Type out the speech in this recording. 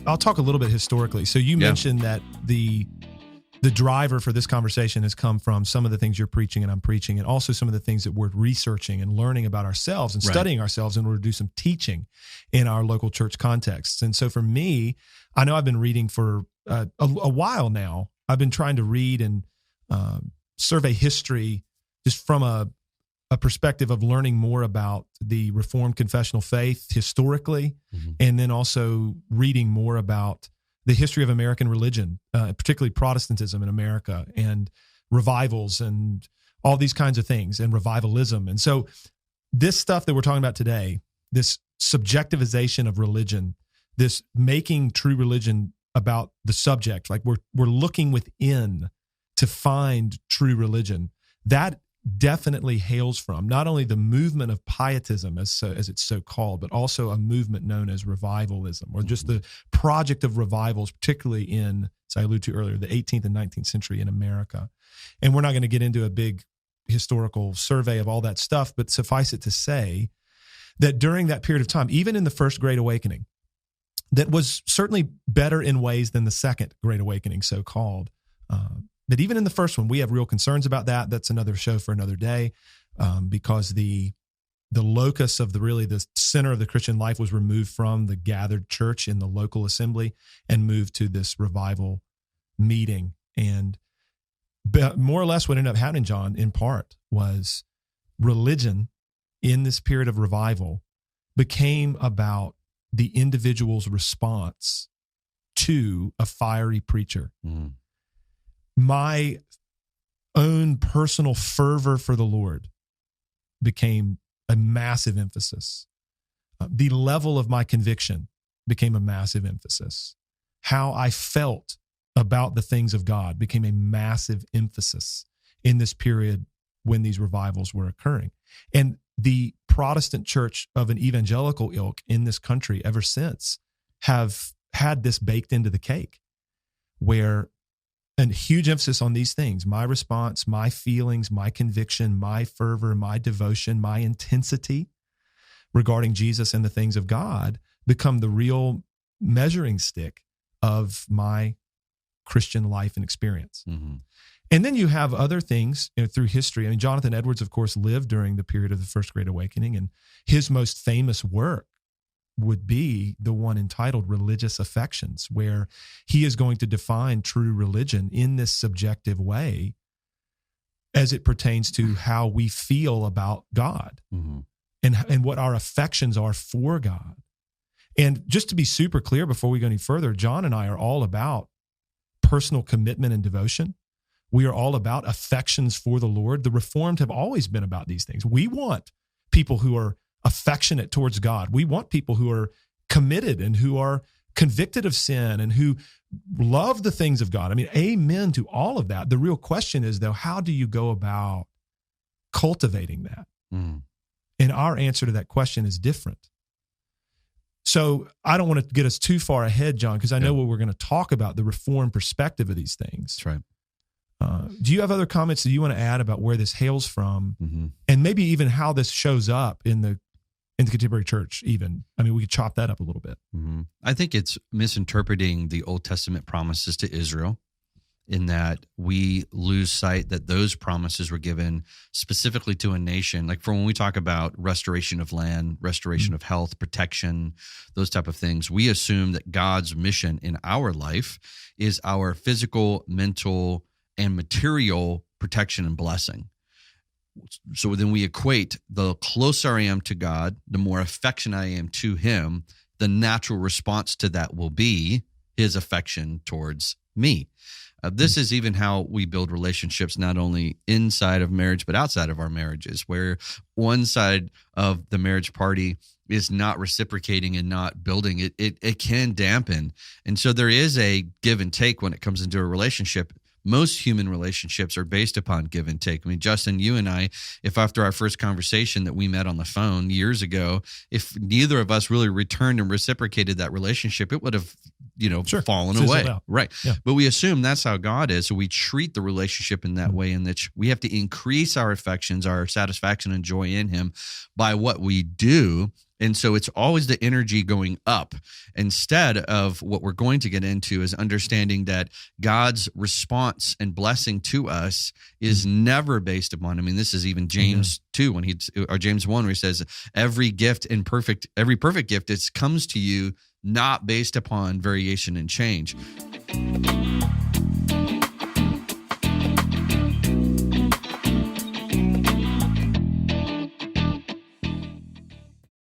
I'll talk a little bit historically. So you mentioned that the driver for this conversation has come from some of the things you're preaching and I'm preaching, and also some of the things that we're researching and learning about ourselves and studying ourselves in order to do some teaching in our local church contexts. And so for me, I know I've been reading for a while now. I've been trying to read and survey history just from a perspective of learning more about the Reformed confessional faith historically, and then also reading more about the history of American religion, particularly Protestantism in America, and revivals and all these kinds of things, and revivalism. And so this stuff that we're talking about today, this subjectivization of religion, this making true religion about the subject, like we're looking within to find true religion, that definitely hails from not only the movement of pietism, as it's so called, but also a movement known as revivalism, or just the project of revivals, particularly in, as I alluded to earlier, the 18th and 19th century in America. And we're not going to get into a big historical survey of all that stuff, but suffice it to say that during that period of time, even in the First Great Awakening, that was certainly better in ways than the Second Great Awakening, so-called, but even in the first one, we have real concerns about that. That's another show for another day, because the locus of the center of the Christian life was removed from the gathered church in the local assembly and moved to this revival meeting. And more or less what ended up happening, John, in part, was religion in this period of revival became about the individual's response to a fiery preacher. My own personal fervor for the Lord became a massive emphasis. The level of my conviction became a massive emphasis. How I felt about the things of God became a massive emphasis in this period when these revivals were occurring. And the Protestant church of an evangelical ilk in this country ever since have had this baked into the cake, where a huge emphasis on these things: my response, my feelings, my conviction, my fervor, my devotion, my intensity regarding Jesus and the things of God become the real measuring stick of my Christian life and experience. And then you have other things through history. I mean, Jonathan Edwards, of course, lived during the period of the First Great Awakening, and his most famous work would be the one entitled Religious Affections, where he is going to define true religion in this subjective way as it pertains to how we feel about God and what our affections are for God. And just to be super clear before we go any further, John and I are all about personal commitment and devotion. We are all about affections for the Lord. The Reformed have always been about these things. We want people who are affectionate towards God. We want people who are committed and who are convicted of sin and who love the things of God. I mean, amen to all of that. The real question is, though, how do you go about cultivating that? And our answer to that question is different. So I don't want to get us too far ahead, John, because I know what we're going to talk about, the Reformed perspective of these things. That's right. Do you have other comments that you want to add about where this hails from, and maybe even how this shows up in the contemporary church even? I mean, we could chop that up a little bit. I think it's misinterpreting the Old Testament promises to Israel, in that we lose sight that those promises were given specifically to a nation. Like, for when we talk about restoration of land, restoration of health, protection, those type of things, we assume that God's mission in our life is our physical, mental, and material protection and blessing. So then we equate the closer I am to God, the more affection I am to him, the natural response to that will be his affection towards me. This is even how we build relationships, not only inside of marriage, but outside of our marriages, where one side of the marriage party is not reciprocating and not building it. It can dampen. And so there is a give and take when it comes into a relationship. Most human relationships are based upon give and take. I mean, Justin, you and I, if after our first conversation that we met on the phone years ago, if neither of us really returned and reciprocated that relationship, it would have, fallen away. Out. Right. Yeah. But we assume that's how God is. So we treat the relationship in that way, in that we have to increase our affections, our satisfaction and joy in him by what we do, And so it's always the energy going up, instead of what we're going to get into is understanding that God's response and blessing to us is never based upon, I mean, this is even James 2 or James 1, where he says, every perfect gift, it comes to you not based upon variation and change.